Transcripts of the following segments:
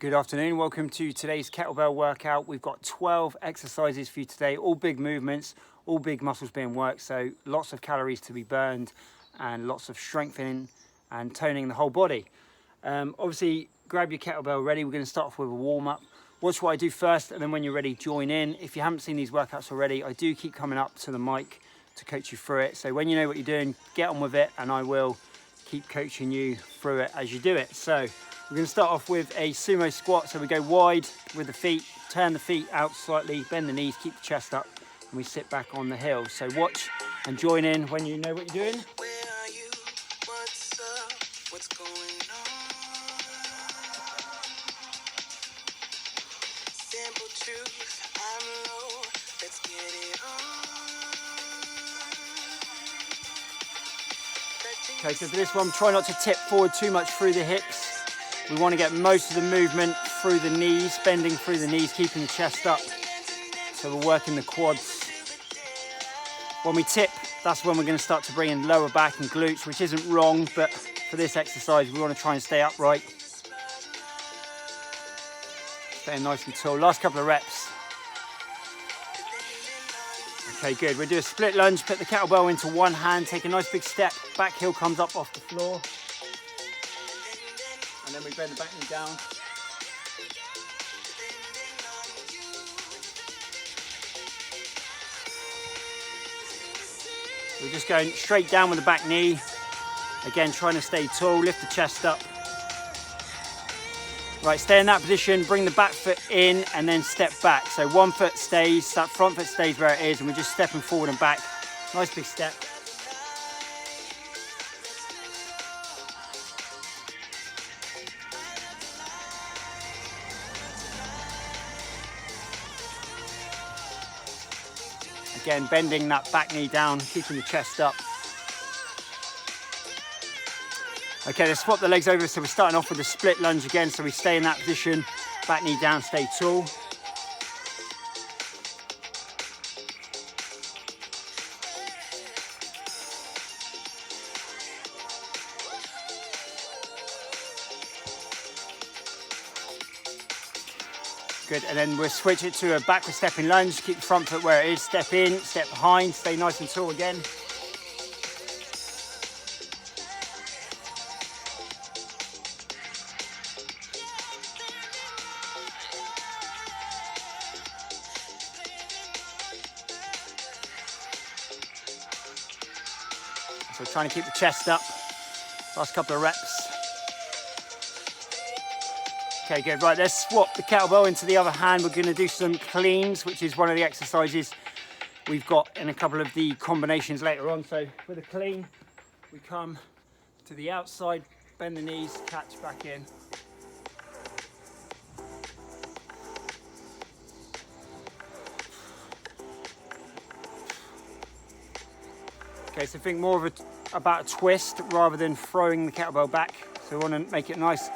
Good afternoon, welcome to today's kettlebell workout. We've got 12 exercises for you today, all big movements, all big muscles being worked, so lots of calories to be burned and lots of strengthening and toning the whole body. Obviously, grab your kettlebell ready. We're going to start off with a warm-up. Watch what I do first, and then when you're ready, join in. If you haven't seen these workouts already, I do keep coming up to the mic to coach you through it. So when you know what you're doing, get on with it, and I will keep coaching you through it as you do it. So we're going to start off with a sumo squat. So we go wide with the feet, turn the feet out slightly, bend the knees, keep the chest up, and we sit back on the heel. So watch and join in when you know what you're doing. Where are you? What's up? What's going on? Simple truth, I'm low. Let's get it on. Okay, so for this one, try not to tip forward too much through the hips. We want to get most of the movement through the knees, bending through the knees, keeping the chest up. So we're working the quads. When we tip, that's when we're going to start to bring in lower back and glutes, which isn't wrong, but for this exercise, we want to try and stay upright. Staying nice and tall. Last couple of reps. Okay, good. We'll do a split lunge, put the kettlebell into one hand, take a nice big step, back heel comes up off the floor. And then we bend the back knee down. We're just going straight down with the back knee. Again, trying to stay tall, lift the chest up. Right, stay in that position, bring the back foot in and then step back. So one foot stays, that front foot stays where it is, and we're just stepping forward and back. Nice big step. Again, bending that back knee down, keeping the chest up. Okay, let's swap the legs over. So we're starting off with a split lunge again. So we stay in that position, back knee down, stay tall. Good, and then we'll switch it to a backward stepping lunge. Keep the front foot where it is, step in, step behind, stay nice and tall again. So trying to keep the chest up. Last couple of reps. Okay, good. Right, let's swap the kettlebell into the other hand. We're going to do some cleans, which is one of the exercises we've got in a couple of the combinations later on. So with a clean, we come to the outside, bend the knees, catch back in. Okay, so think more of about a twist rather than throwing the kettlebell back. So we want to make it nice,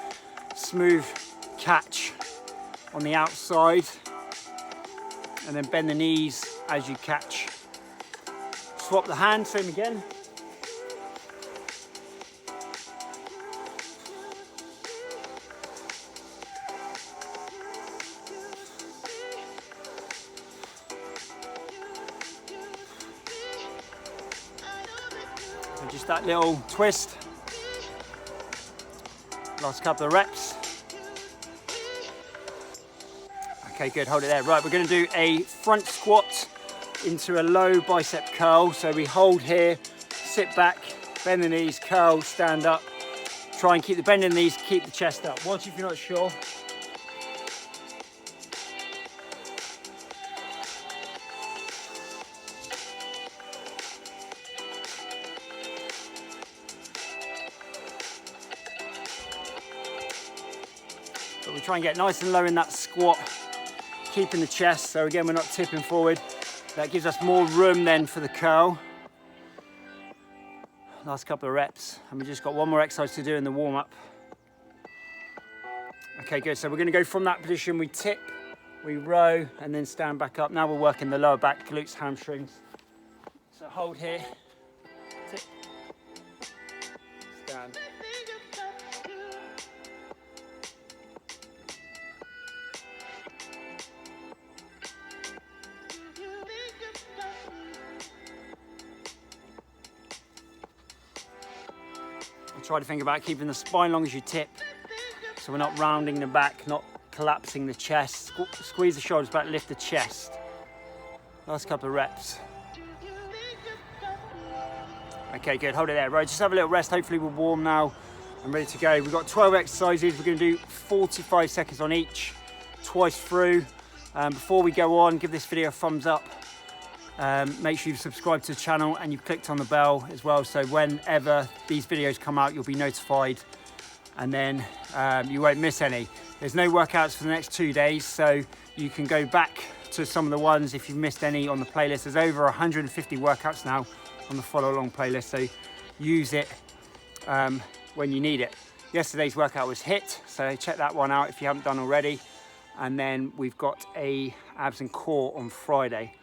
smooth catch on the outside, and then bend the knees as you catch. Swap the hand, same again. So just that little twist. Last couple of reps. Okay, good, hold it there. Right, we're gonna do a front squat into a low bicep curl. So we hold here, sit back, bend the knees, curl, stand up. Try and keep the bend in the knees, keep the chest up. Watch if you're not sure. But we try and get nice and low in that squat, keeping the chest, so again we're not tipping forward. That gives us more room then for the curl. Last couple of reps, and we've just got one more exercise to do in the warm-up. Okay, good, so we're going to go from that position, we tip, we row, and then stand back up. Now we're working the lower back, glutes, hamstrings. So hold here, tip, stand. Try to think about keeping the spine long as you tip, so we're not rounding the back, not collapsing the chest. Squeeze the shoulders back, lift the chest. Last couple of reps. Okay, good, hold it there. Right, just have a little rest. Hopefully we're warm now and ready to go. We've got 12 exercises. We're gonna do 45 seconds on each, twice through. Before we go on, give this video a thumbs up. Make sure you've subscribed to the channel and you've clicked on the bell as well, so whenever these videos come out, you'll be notified, and then you won't miss any. There's no workouts for the next 2 days, so you can go back to some of the ones if you've missed any on the playlist. There's over 150 workouts now on the follow along playlist, so use it when you need it. Yesterday's workout was HIIT, so check that one out if you haven't done already. And then we've got a abs and core on Friday.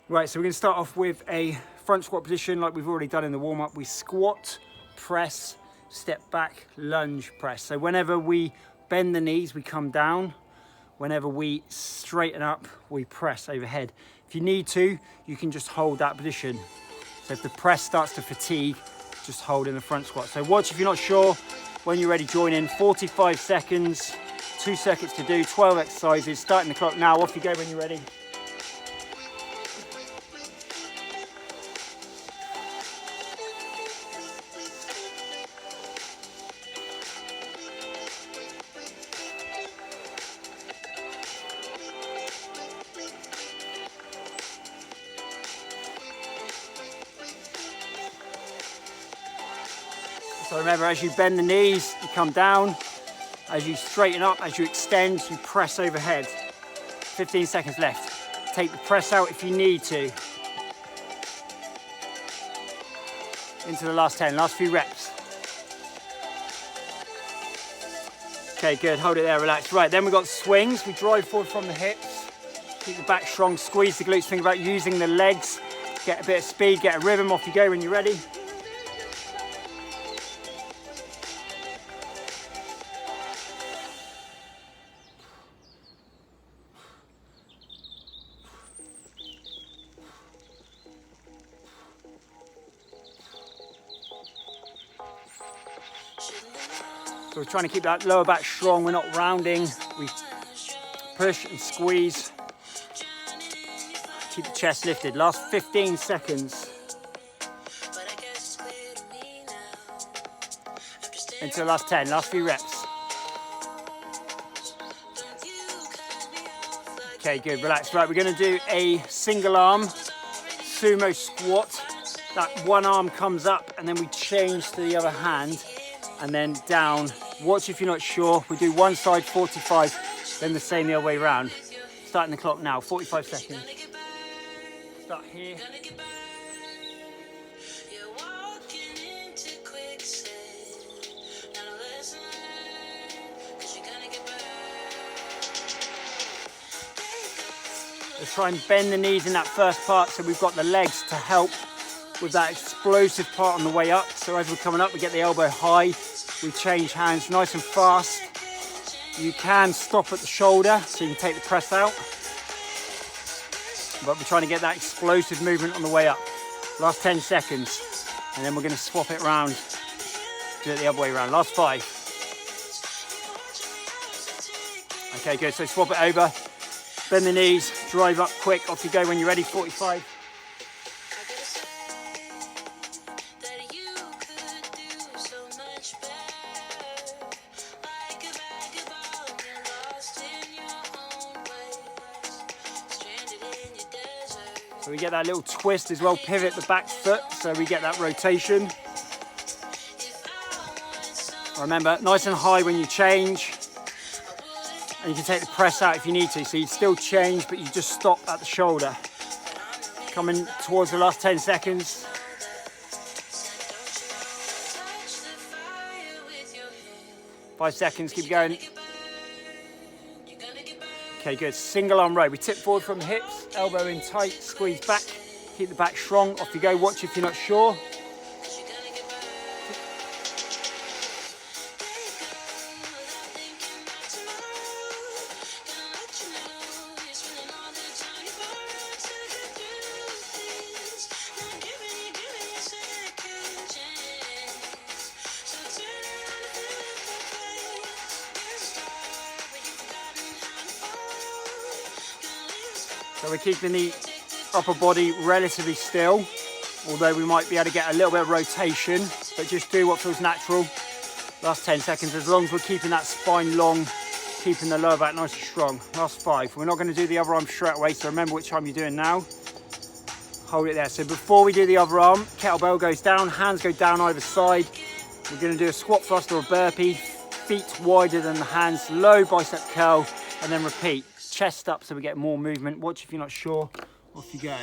Right, so we're gonna start off with a front squat position like we've already done in the warm-up. We squat, press, step back, lunge, press. So whenever we bend the knees, we come down. Whenever we straighten up, we press overhead. If you need to, you can just hold that position. So if the press starts to fatigue, just hold in the front squat. So watch if you're not sure. When you're ready, join in. 45 seconds, 2 seconds to do, 12 exercises. Starting the clock now. Off you go when you're ready. So remember, as you bend the knees, you come down. As you straighten up, as you extend, you press overhead. 15 seconds left. Take the press out if you need to. Into the last 10, last few reps. Okay, good, hold it there, relax. Right, then we've got swings. We drive forward from the hips. Keep the back strong, squeeze the glutes. Think about using the legs. Get a bit of speed, get a rhythm. Off you go when you're ready. So we're trying to keep that lower back strong. We're not rounding. We push and squeeze. Keep the chest lifted. Last 15 seconds. Into the last 10, last few reps. Okay, good, relax. Right, we're gonna do a single arm sumo squat. That one arm comes up and then we change to the other hand and then down. Watch if you're not sure. We do one side 45, then the same the other way around. Starting the clock now, 45 seconds. Start here. Let's try and bend the knees in that first part so we've got the legs to help with that explosive part on the way up. So as we're coming up, we get the elbow high. We change hands nice and fast. You can stop at the shoulder so you can take the press out. But we're trying to get that explosive movement on the way up. Last 10 seconds. And then we're going to swap it around. Do it the other way around. Last 5. Okay, good. So swap it over. Bend the knees. Drive up quick. Off you go when you're ready. 45. So we get that little twist as well, pivot the back foot, so we get that rotation. Remember, nice and high when you change. And you can take the press out if you need to, so you still change, but you just stop at the shoulder. Coming towards the last 10 seconds. Five seconds, keep going. Okay, good. Single arm row. We tip forward from the hips, elbow in tight, squeeze back, keep the back strong. Off you go. Watch if you're not sure. So we're keeping the upper body relatively still, although we might be able to get a little bit of rotation, but just do what feels natural. Last 10 seconds, as long as we're keeping that spine long, keeping the lower back nice and strong. Last 5. We're not going to do the other arm straight away, so remember which arm you're doing now. Hold it there. So before we do the other arm, kettlebell goes down, hands go down either side. We're going to do a squat thrust or a burpee, feet wider than the hands, low bicep curl, and then repeat. Chest up so we get more movement. Watch if you're not sure. Off you go.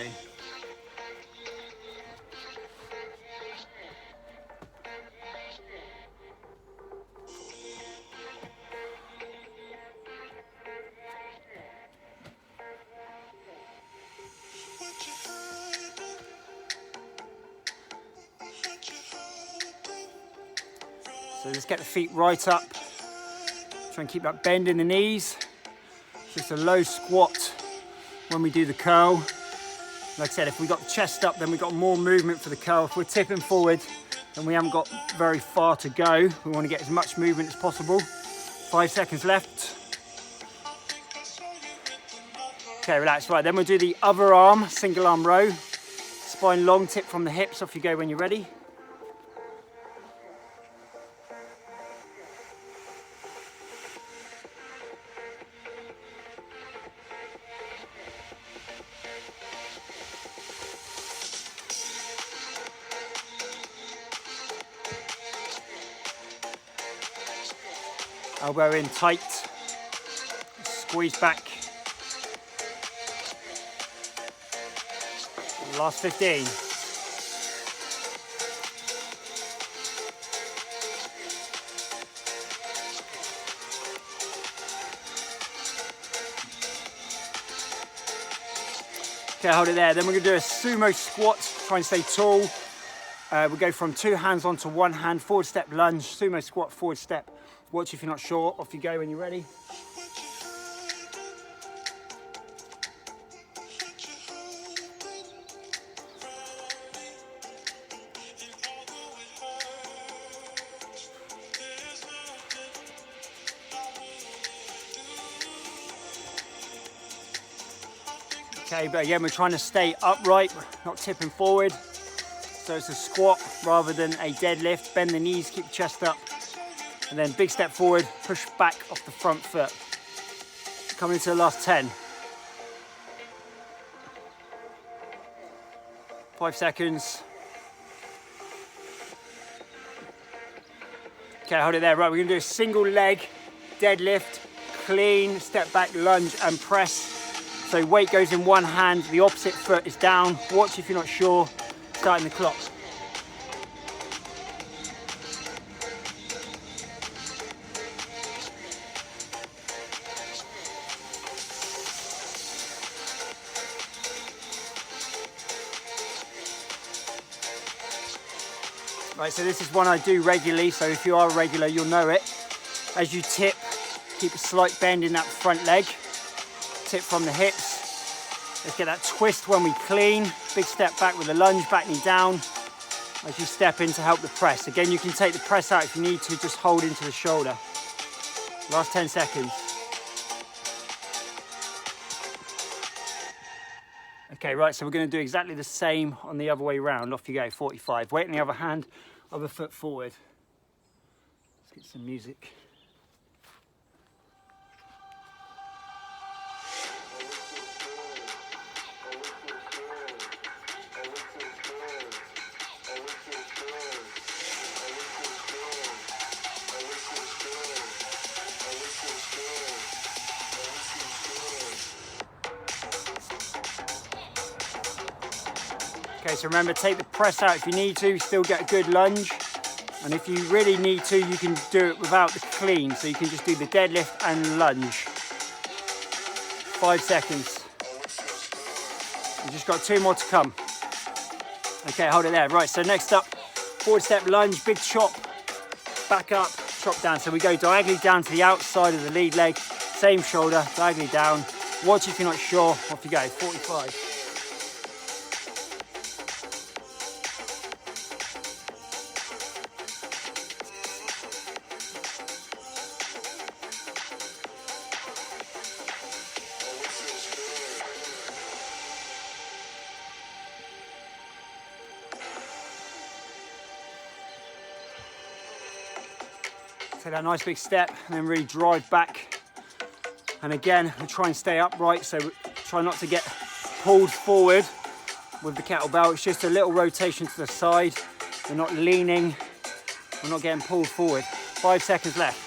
So let's get the feet right up. Try and keep that bend in the knees. Just a low squat when we do the curl. Like I said, if we got the chest up, then we've got more movement for the curl. If we're tipping forward, then we haven't got very far to go. We want to get as much movement as possible. 5 seconds left. Okay, relax. Right, then we'll do the other arm, single arm row. Spine long, tip from the hips. Off you go when you're ready. Elbow in tight, squeeze back. Last 15. Okay, hold it there. Then we're gonna do a sumo squat, try and stay tall. We go from 2 hands onto 1 hand, forward step lunge, sumo squat, forward step. Watch if you're not sure, off you go when you're ready. Okay, but again, we're trying to stay upright, not tipping forward. So it's a squat rather than a deadlift. Bend the knees, keep the chest up. And then big step forward, push back off the front foot. Coming into the last 10. 5 seconds. Okay, hold it there. Right, we're gonna do a single leg deadlift, clean, step back, lunge and press. So weight goes in one hand, the opposite foot is down. Watch if you're not sure, starting the clock. Right, so this is one I do regularly, so if you are a regular, you'll know it. As you tip, keep a slight bend in that front leg. Tip from the hips. Let's get that twist when we clean. Big step back with a lunge, back knee down. As you step in to help the press. Again, you can take the press out if you need to, just hold into the shoulder. Last 10 seconds. Okay, right, so we're going to do exactly the same on the other way round. Off you go, 45. Weight in the other hand, other foot forward. Let's get some music. Okay, so remember, take the press out if you need to, still get a good lunge. And if you really need to, you can do it without the clean. So you can just do the deadlift and lunge. 5 seconds. You've just got 2 more to come. Okay, hold it there. Right, so next up, forward step lunge, big chop, back up, chop down. So we go diagonally down to the outside of the lead leg, same shoulder, diagonally down. Watch if you're not sure, off you go, 45. Take that nice big step and then really drive back. And again, we'll try and stay upright, so try not to get pulled forward with the kettlebell. It's just a little rotation to the side. We're not leaning, we're not getting pulled forward. 5 seconds left.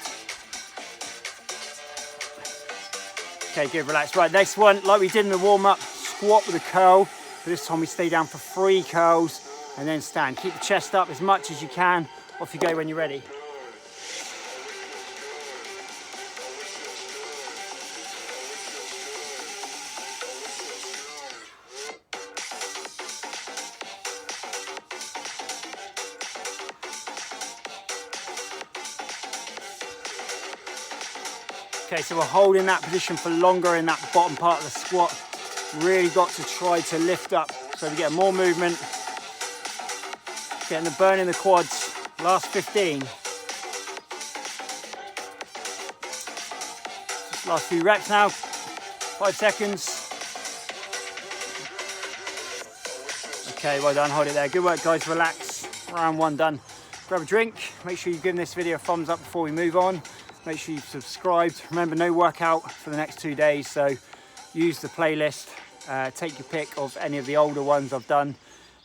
Okay, good, relax. Right, next one, like we did in the warm-up, squat with a curl. But this time we stay down for 3 curls and then stand. Keep the chest up as much as you can. Off you go when you're ready. Okay, so we're holding that position for longer in that bottom part of the squat. Really got to try to lift up so we get more movement. Getting the burn in the quads. Last 15. Just last few reps now. 5 seconds. Okay, well done, hold it there. Good work, guys, relax. Round 1 done. Grab a drink. Make sure you've given this video a thumbs up before we move on. Make sure you've subscribed. Remember, no workout for the next 2 days, so use the playlist. Take your pick of any of the older ones I've done.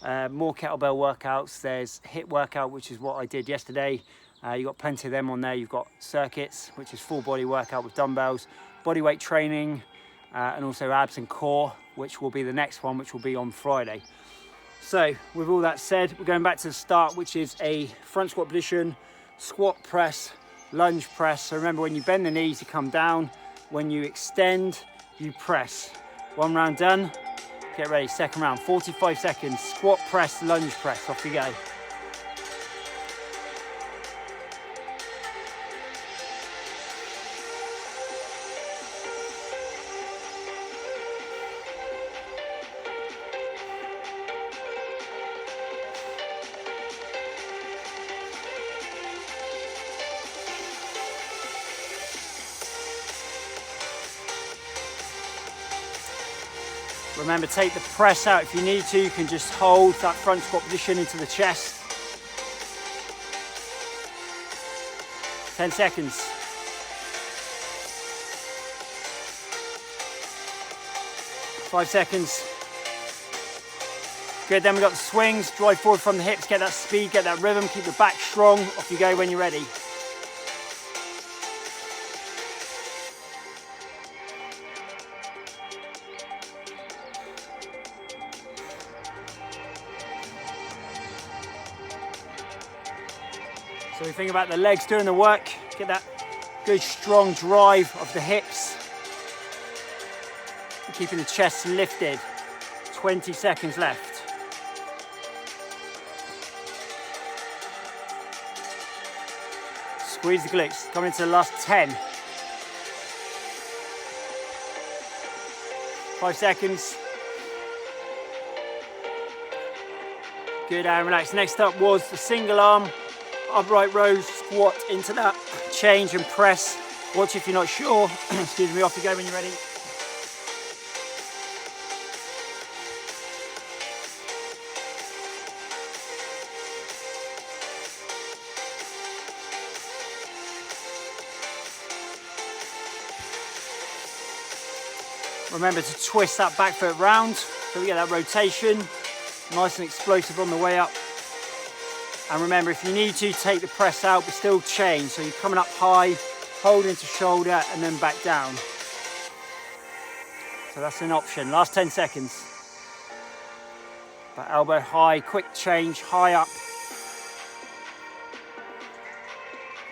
More kettlebell workouts. There's HIIT workout, which is what I did yesterday. You've got plenty of them on there. You've got circuits, which is full body workout with dumbbells, body weight training, and also abs and core, which will be the next one, which will be on Friday. So with all that said, we're going back to the start, which is a front squat position, squat press, lunge press. So remember, when you bend the knees, you come down. When you extend, you press. 1 round done. Get ready, second round, 45 seconds. Squat press, lunge press, off you go. Remember, take the press out if you need to. You can just hold that front squat position into the chest. 10 seconds. 5 seconds. Good, then we've got the swings. Drive forward from the hips, get that speed, get that rhythm, keep the back strong. Off you go when you're ready. So we think about the legs doing the work, get that good strong drive of the hips. And keeping the chest lifted. 20 seconds left. Squeeze the glutes, coming into the last 10. 5 seconds. Good, and relax. Next up was the single arm upright row squat into that change and press. Watch if you're not sure. Excuse me, off you go when you're ready. Remember to twist that back foot round so we get that rotation, nice and explosive on the way up. And remember, if you need to, take the press out, but still change. So you're coming up high, hold into shoulder, and then back down. So that's an option. Last 10 seconds. That elbow high, quick change, high up.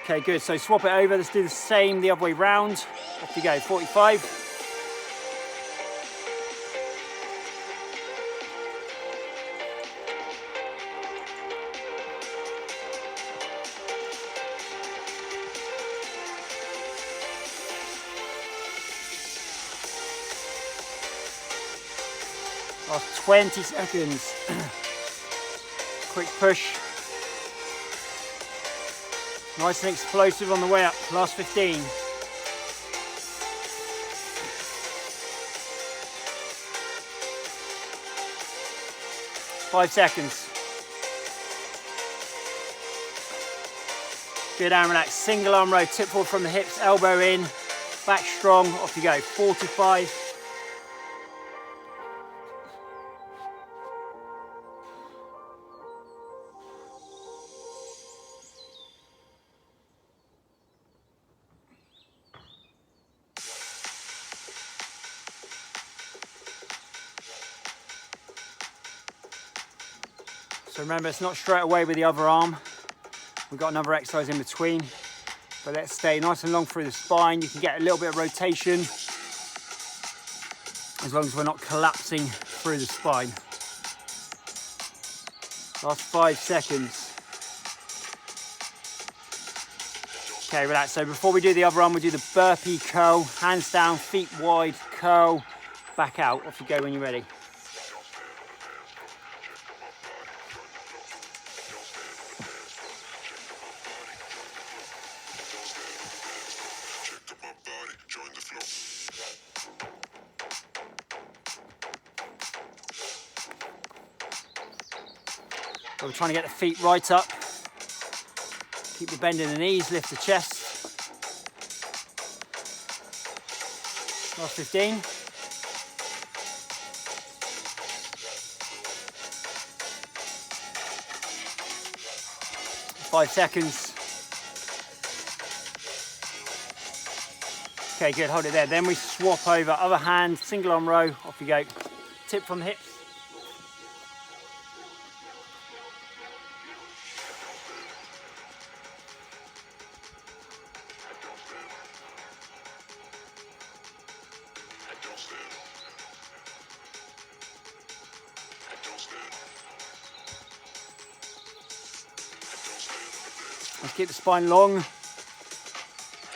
Okay, good. So swap it over. Let's do the same the other way round. Off you go, 45. Last 20 seconds. Quick push. Nice and explosive on the way up. Last 15. Five seconds. Good, and relax. Single arm row, tip forward from the hips, elbow in, back strong, off you go. 45. So remember, it's not straight away with the other arm. We've got another exercise in between, but let's stay nice and long through the spine. You can get a little bit of rotation as long as we're not collapsing through the spine. Last 5 seconds. Okay, relax. So before we do the other arm, we do the burpee curl, hands down, feet wide, curl, back out. Off you go when you're ready. So we're trying to get the feet right up. Keep the bend in the knees, lift the chest. Last 15. 5 seconds. Okay, good, hold it there. Then we swap over, other hand, single arm row, off you go. Tip from the hips. Let's keep the spine long,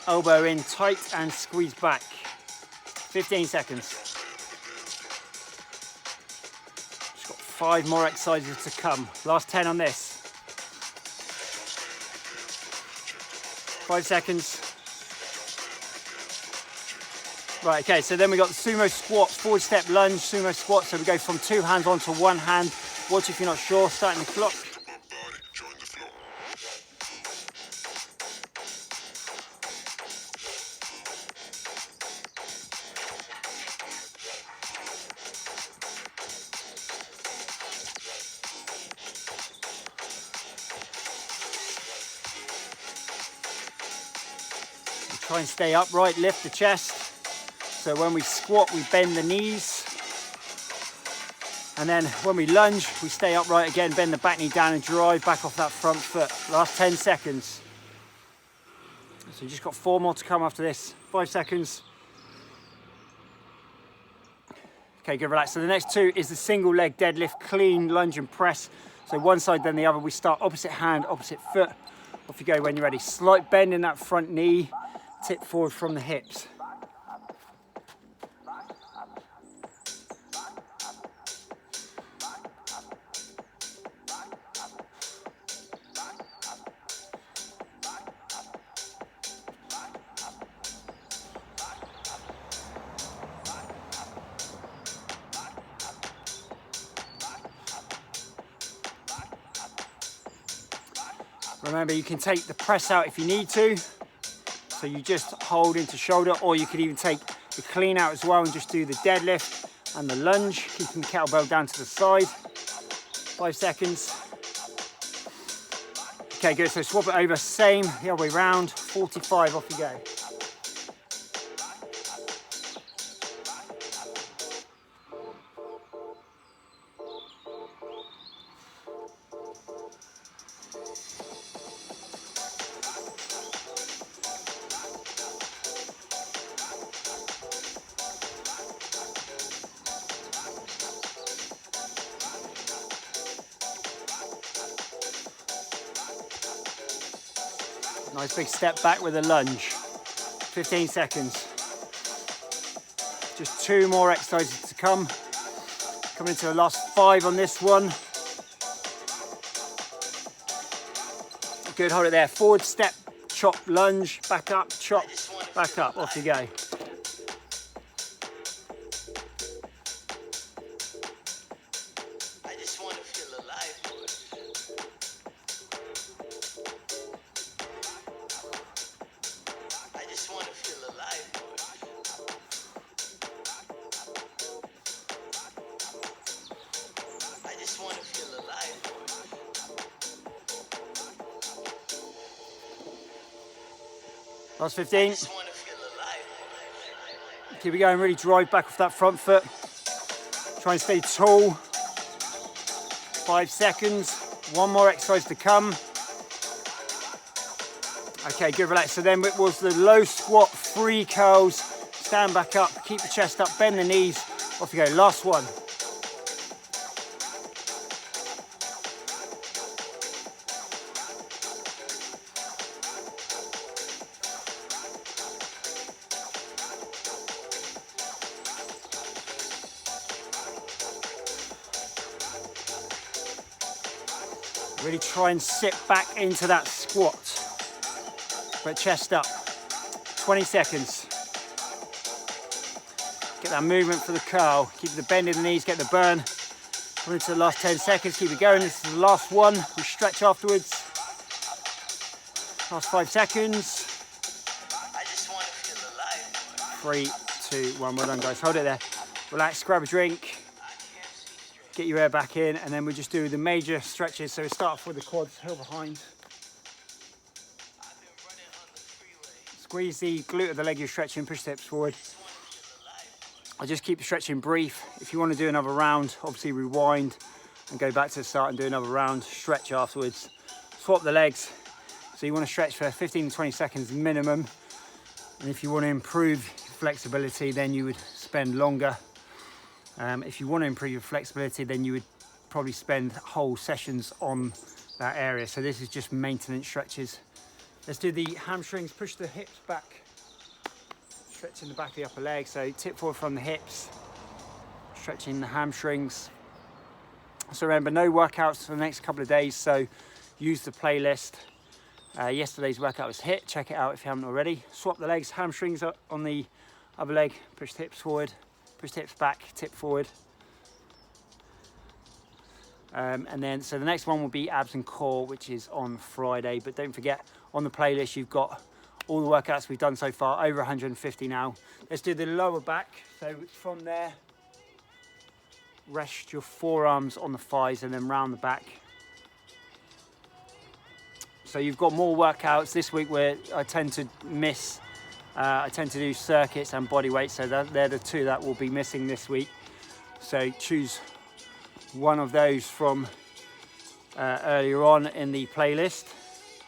elbow in tight and squeeze back. 15 seconds. Just got 5 more exercises to come. Last 10 on this. 5 seconds. Right, okay, so then we got the sumo squats, forward step lunge, sumo squat. So we go from 2 hands onto 1 hand. Watch if you're not sure, starting the clock. Try and stay upright, lift the chest. So when we squat, we bend the knees. And then when we lunge, we stay upright again, bend the back knee down and drive back off that front foot. Last 10 seconds. So you just got 4 more to come after this. 5 seconds. Okay, good, relax. So the next 2 is the single leg deadlift, clean lunge and press. So one side, then the other. We start opposite hand, opposite foot. Off you go when you're ready. Slight bend in that front knee. Tip forward from the hips. Remember, you can take the press out if you need to. So you just hold into shoulder, or you could even take the clean out as well and just do the deadlift and the lunge, keeping the kettlebell down to the side. 5 seconds. Okay, good, so swap it over, same, the other way round, 45, off you go. Nice big step back with a lunge. 15 seconds. Just 2 more exercises to come. Coming into the last 5 on this one. Good, hold it there. Forward step, chop, lunge, back up, chop, back up. Off you go. Last 15. Keep it going, really drive back off that front foot. Try and stay tall. 5 seconds. One more exercise to come. Okay, good, relax. So then it was the low squat, 3 curls. Stand back up, keep the chest up, bend the knees. Off you go, last one. Really try and sit back into that squat, but chest up. 20 seconds. Get that movement for the curl. Keep the bend in the knees, get the burn. Come into the last 10 seconds, keep it going. This is the last one. We stretch afterwards. Last 5 seconds. 3, 2, 1. Well done, guys. Hold it there. Relax, grab a drink. Get your air back in, and then we just do the major stretches. So we start off with the quads, heel behind. Squeeze the glute of the leg you're stretching, push the hips forward. I just keep the stretching brief. If you want to do another round, obviously rewind and go back to the start and do another round, stretch afterwards. Swap the legs. So you want to stretch for 15 to 20 seconds minimum. And if you want to improve flexibility, then you would spend longer. If you want to improve your flexibility, then you would probably spend whole sessions on that area. So this is just maintenance stretches. Let's do the hamstrings, push the hips back. Stretching the back of the upper leg, so tip forward from the hips. Stretching the hamstrings. So remember, no workouts for the next couple of days, so use the playlist. Yesterday's workout was HIIT, check it out if you haven't already. Swap the legs, hamstrings up on the other leg, push the hips forward. Push the hips back, tip forward. And then, so the next one will be abs and core, which is on Friday. But don't forget, on the playlist, you've got all the workouts we've done so far, over 150 now. Let's do the lower back. So from there, rest your forearms on the thighs and then round the back. So you've got more workouts this week where I tend to miss. I tend to do circuits and body weight, so they're the 2 that will be missing this week. So choose one of those from earlier on in the playlist.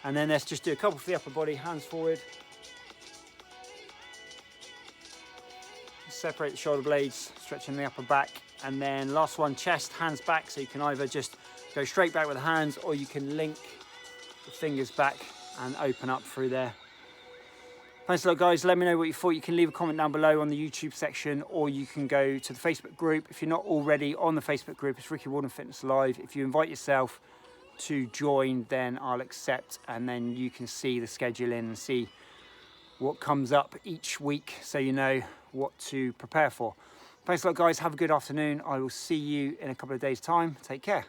And then let's just do a couple for the upper body, hands forward. Separate the shoulder blades, stretching the upper back. And then last one, chest, hands back. So you can either just go straight back with the hands, or you can link the fingers back and open up through there. Thanks a lot, guys. Let me know what you thought. You can leave a comment down below on the YouTube section, or you can go to the Facebook group. If you're not already on the Facebook group, it's Ricky Walden Fitness Live. If you invite yourself to join, then I'll accept, and then you can see the schedule in and see what comes up each week, so you know what to prepare for. Thanks a lot, guys. Have a good afternoon. I will see you in a couple of days' time. Take care.